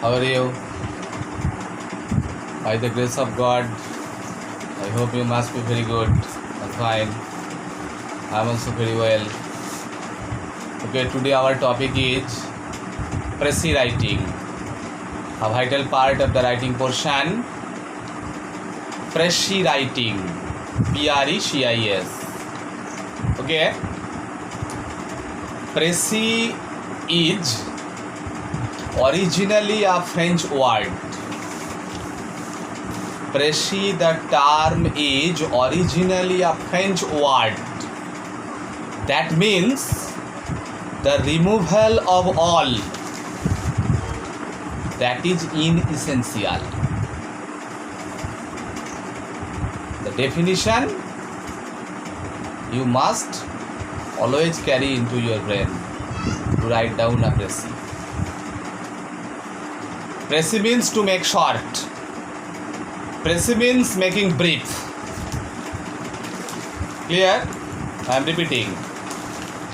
How are you? By the grace of God, I hope you must be very good and fine. I am also very well. Okay, today our topic is Precis writing, a vital part of the writing portion. Precis writing, Precis. Okay, Precis is originally a French word. Precis, the term is originally a French word. That means the removal of all that is inessential. The definition you must always carry into your brain to write down a Precis. Precis means to make short. Precis means making brief. Clear? I am repeating.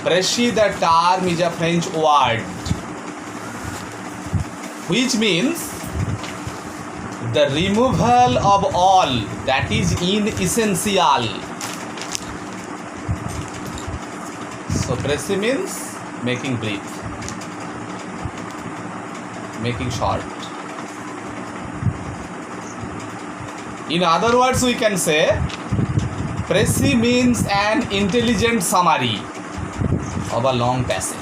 Precis, the term is a French word, which means the removal of all that is inessential. So Precis means making brief, making short. In other words, we can say Precis means an intelligent summary of a long passage.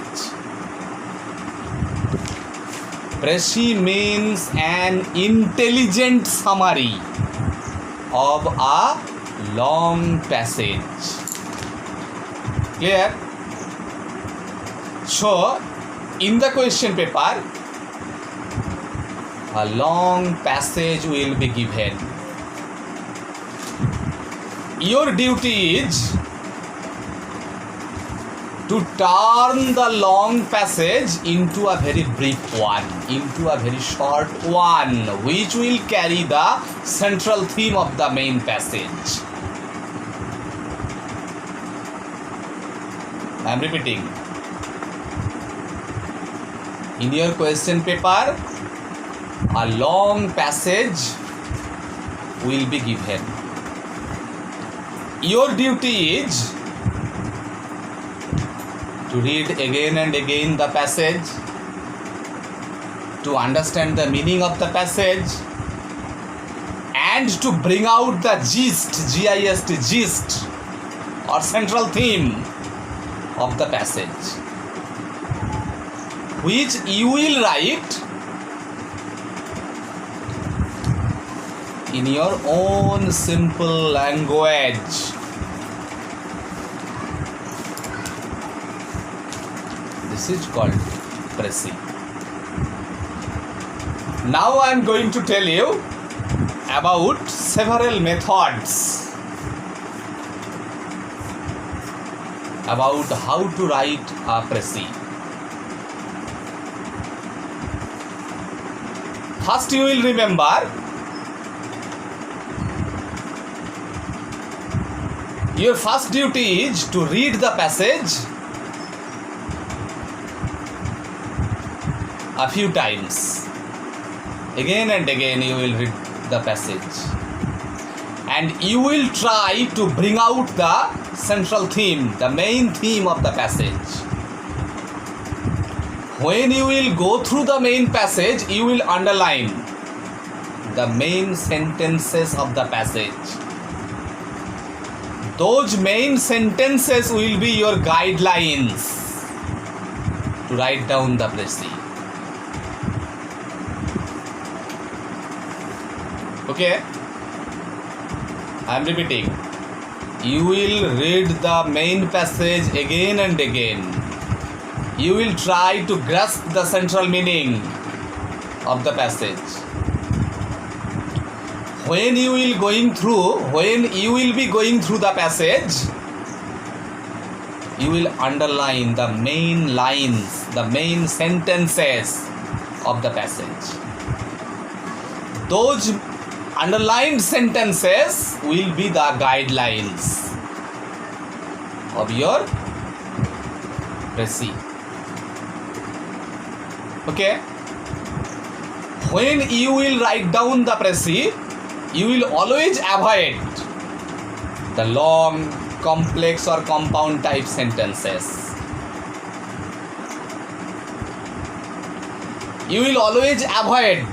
Precis means an intelligent summary of a long passage. Clear? So, in the question paper, a long passage will be given. Your duty is to turn the long passage into a very brief one, into a very short one, which will carry the central theme of the main passage. I am repeating. In your question paper, a long passage will be given. Your duty is to read again and again the passage, to understand the meaning of the passage, and to bring out the gist, G-I-S-T, gist, or central theme of the passage, which you will write in your own simple language. This is called Precis. Now I am going to tell you about several methods about how to write a Precis. First, you will remember your first duty is to read the passage a few times. Again and again you will read the passage, and you will try to bring out the central theme, the main theme of the passage. When you will go through the main passage, you will underline the main sentences of the passage. Those main sentences will be your guidelines to write down the Precis. Okay, I am repeating. You will read the main passage again and again. You will try to grasp the central meaning of the passage. When you will be going through the passage, you will underline the main lines, the main sentences of the passage. Those underlined sentences will be the guidelines of your Precis. Okay. When you will write down the précis, you will always avoid the long, complex or compound type sentences. You will always avoid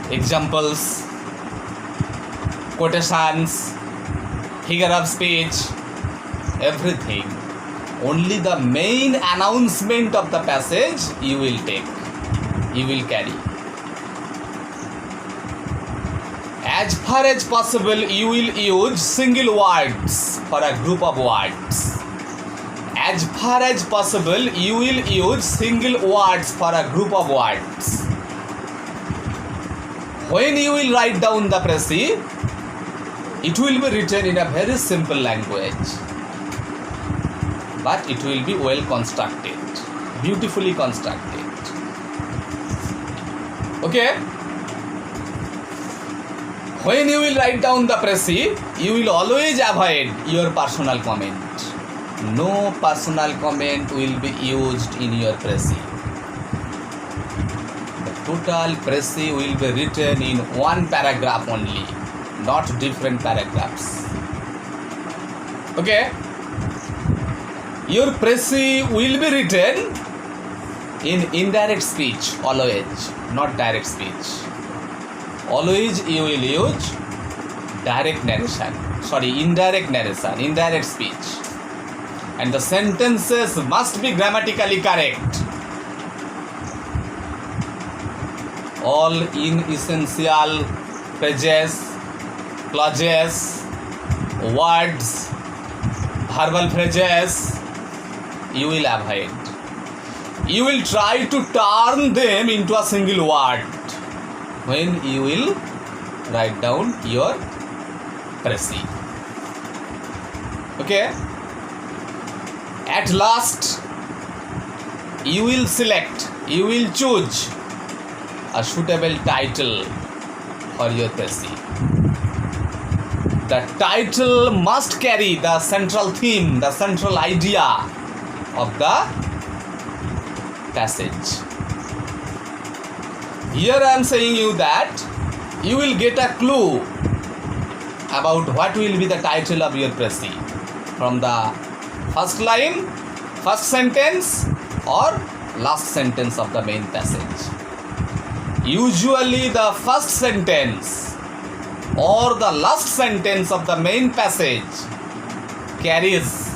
examples, quotations, figure of speech, everything. Only the main announcement of the passage you will take, you will carry. As far as possible, you will use single words for a group of words. As far as possible, you will use single words for a group of words. When you will write down the précis, it will be written in a very simple language, but it will be well constructed, beautifully constructed. Okay? When you will write down the précis, you will always avoid your personal comment. No personal comment will be used in your précis. The total précis will be written in one paragraph only, not different paragraphs. Okay? Your précis will be written in indirect speech always, not direct speech. Always you will use indirect narration, indirect speech. And the sentences must be grammatically correct. All inessential phrases, clauses, words, verbal phrases, you will avoid. You will try to turn them into a single word when you will write down your précis. Okay? At last, you will choose a suitable title for your précis. The title must carry the central theme, the central idea of the passage. Here I am saying you that you will get a clue about what will be the title of your précis from the first line, first sentence or last sentence of the main passage. Usually the first sentence or the last sentence of the main passage carries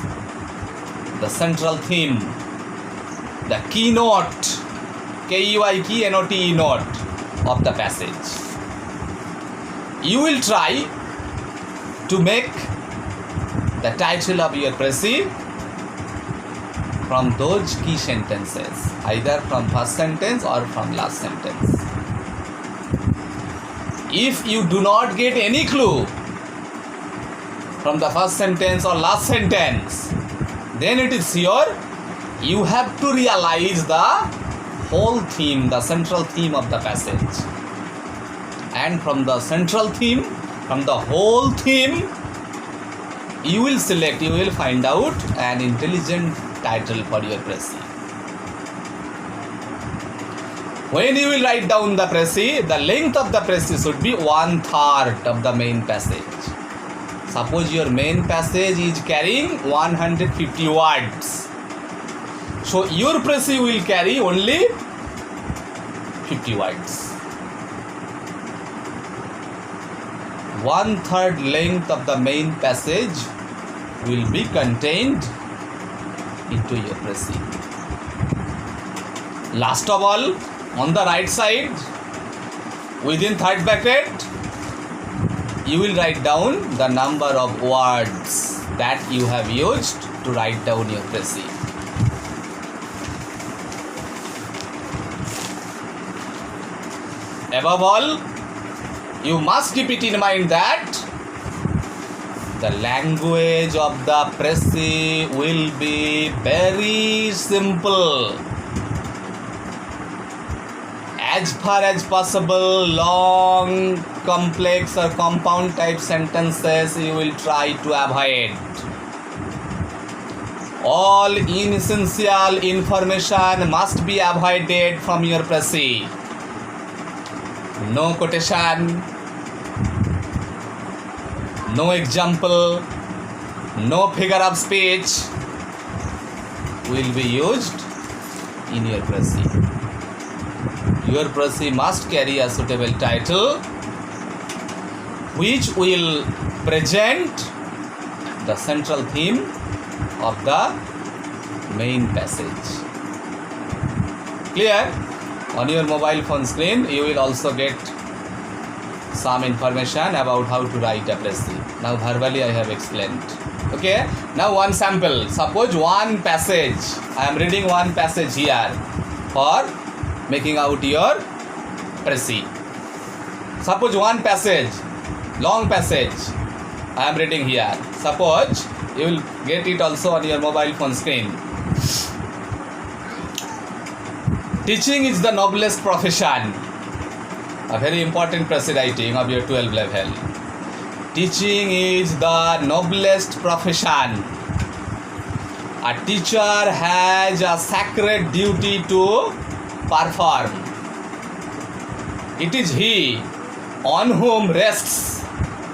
the central theme, the keynote, K-E-Y-K-N-O-T-E note of the passage. You will try to make the title of your précis from those key sentences, either from first sentence or from last sentence. If you do not get any clue from the first sentence or last sentence, then it is sure you have to realize the whole theme, the central theme of the passage. And from the central theme, from the whole theme, you will find out an intelligent title for your précis. When you will write down the précis, the length of the précis should be 1/3 of the main passage. Suppose your main passage is carrying 150 words. So your précis will carry only 50 words. 1/3 length of the main passage will be contained into your précis. Last of all, on the right side, within third bracket, you will write down the number of words that you have used to write down your précis. Above all, you must keep it in mind that the language of the précis will be very simple. As far as possible, long, complex or compound type sentences you will try to avoid. All inessential information must be avoided from your précis. No quotation, no example, no figure of speech will be used in your précis. Your précis must carry a suitable title which will present the central theme of the main passage. Clear? On your mobile phone screen you will also get some information about how to write a précis. Now verbally I have explained. Okay, now one sample. Suppose one passage, I am reading one passage here for making out your précis. Suppose one passage, long passage I am reading here. Suppose you will get it also on your mobile phone screen. Teaching is the noblest profession. A very important précis writing of your 12 level. Teaching is the noblest profession. A teacher has a sacred duty to perform. It is he on whom rests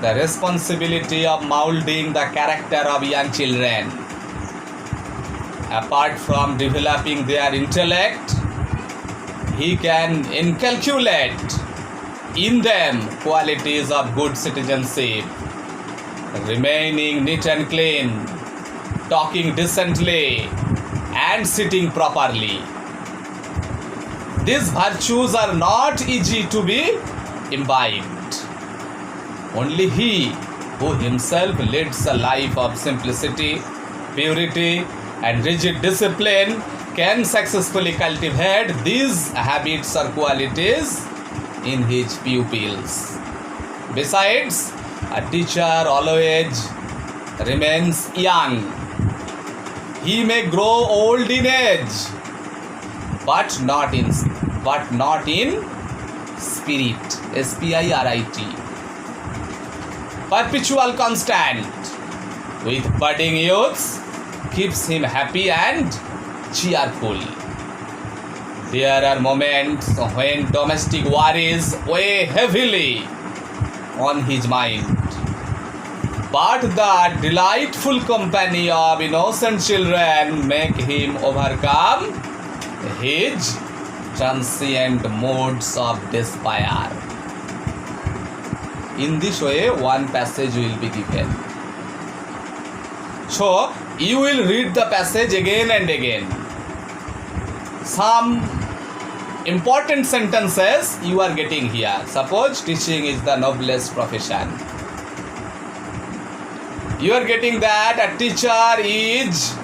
the responsibility of moulding the character of young children. Apart from developing their intellect, he can inculcate in them qualities of good citizenship, remaining neat and clean, talking decently, and sitting properly. These virtues are not easy to be imbibed. Only he who himself leads a life of simplicity, purity, and rigid discipline can successfully cultivate these habits or qualities in his pupils. Besides, a teacher always remains young. He may grow old in age, but not in spirit. Spirit. Perpetual constant with budding youths keeps him happy and cheerful. There are moments when domestic worries weigh heavily on his mind, but the delightful company of innocent children make him overcome his transient moods of despair. In this way, one passage will be given. So, you will read the passage again and again. Some important sentences you are getting here. Suppose teaching is the noblest profession. You are getting that a teacher is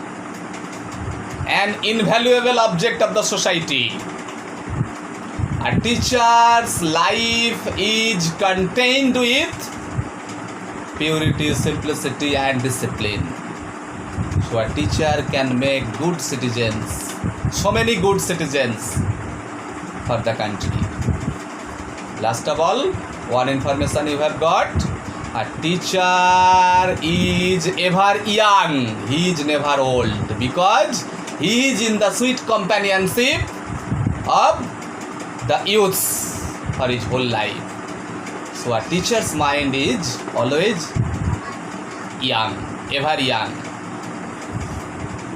an invaluable object of the society. A teacher's life is contained with purity, simplicity, and discipline. So a teacher can make good citizens, so many good citizens for the country. Last of all, one information you have got: a teacher is ever young, he is never old, because he is in the sweet companionship of the youths for his whole life. So a teacher's mind is always young, ever young.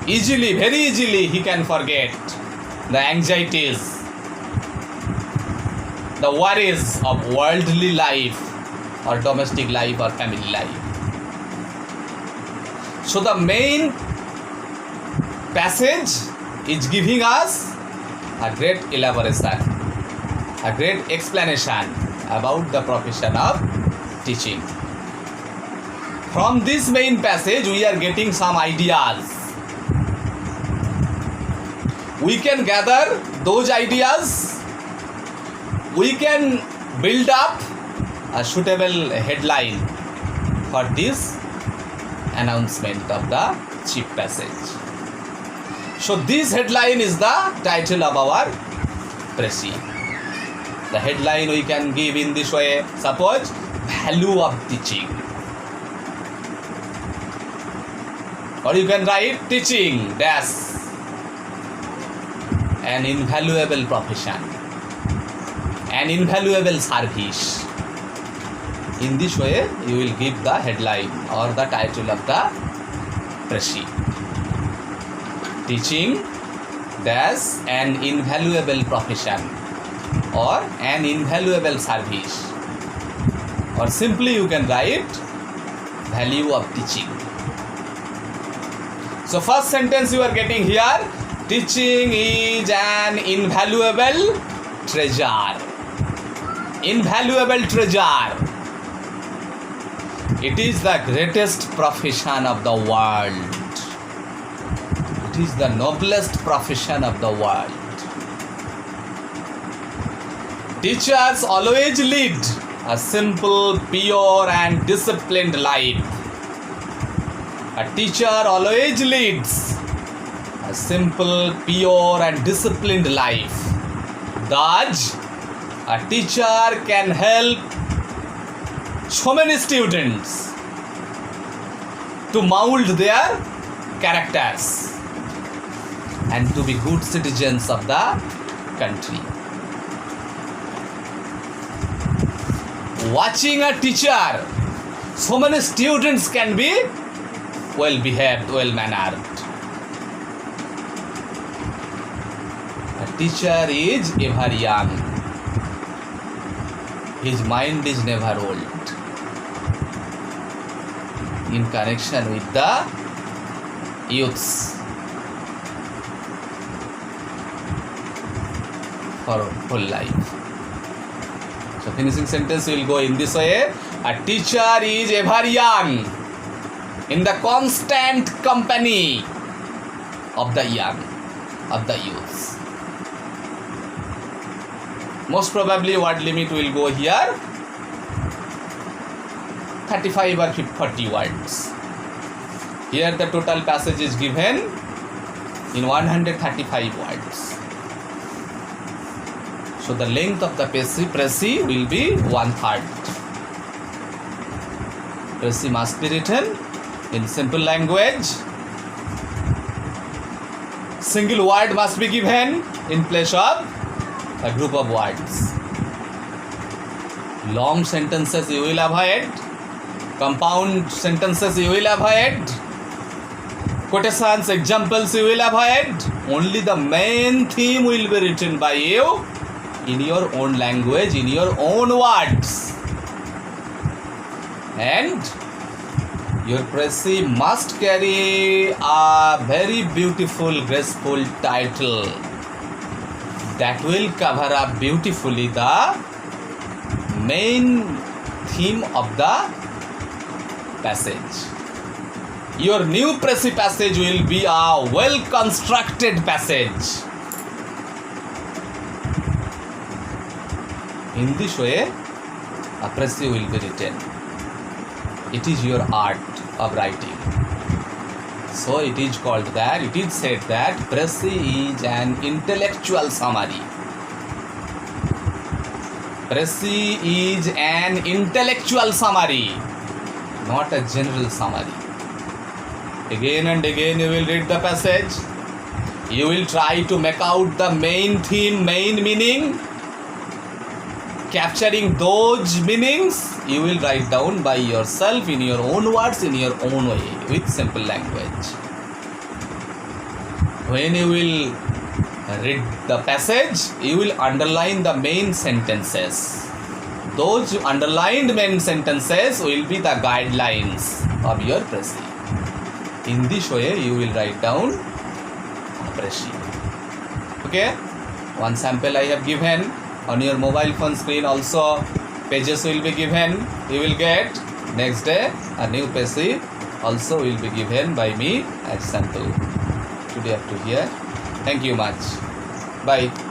Easily, very easily he can forget the anxieties, the worries of worldly life or domestic life or family life. So the main passage is giving us a great elaboration, a great explanation about the profession of teaching. From this main passage we are getting some ideas. We can gather those ideas, we can build up a suitable headline for this announcement of the chief passage. So this headline is the title of our précis. The headline we can give in this way. Suppose value of teaching. or you can write teaching dash an invaluable profession, an invaluable service. In this way you will give the headline or the title of the précis. Teaching dash an invaluable profession or an invaluable service, or simply you can write value of teaching. So first sentence you are getting here, teaching is an invaluable treasure. Invaluable treasure. It is the greatest profession of the world. It is the noblest profession of the world. Teachers always lead a simple, pure and disciplined life. A teacher always leads a simple, pure and disciplined life. Thus, a teacher can help so many students to mold their characters and to be good citizens of the country. Watching a teacher, so many students can be well behaved, well mannered. A teacher is ever young. His mind is never old. In connection with the youths for whole life. So finishing sentence will go in this way. A teacher is ever young, in the constant company of the young, of the youths. Most probably word limit will go here 35 or 40 words. Here the total passage is given in 135 words. So the length of the précis will be 1/3. Précis must be written in simple language. Single word must be given in place of a group of words. Long sentences you will avoid. Compound sentences you will avoid. Quotations, examples you will avoid. Only the main theme will be written by you in your own language, in your own words. And your précis must carry a very beautiful, graceful title that will cover up beautifully the main theme of the passage. Your new précis passage will be a well-constructed passage. In this way, a précis will be written. It is your art of writing. So it is called that, it is said that précis is an intellectual summary. Précis is an intellectual summary, not a general summary. Again and again you will read the passage. You will try to make out the main theme, main meaning. Capturing those meanings, you will write down by yourself in your own words, in your own way, with simple language. When you will read the passage, you will underline the main sentences. Those underlined main sentences will be the guidelines of your précis. In this way, you will write down précis. Okay? One sample I have given. On your mobile phone screen also pages will be given. You will get next day a new précis also will be given by me as sample. Today up to here. Thank you much. Bye.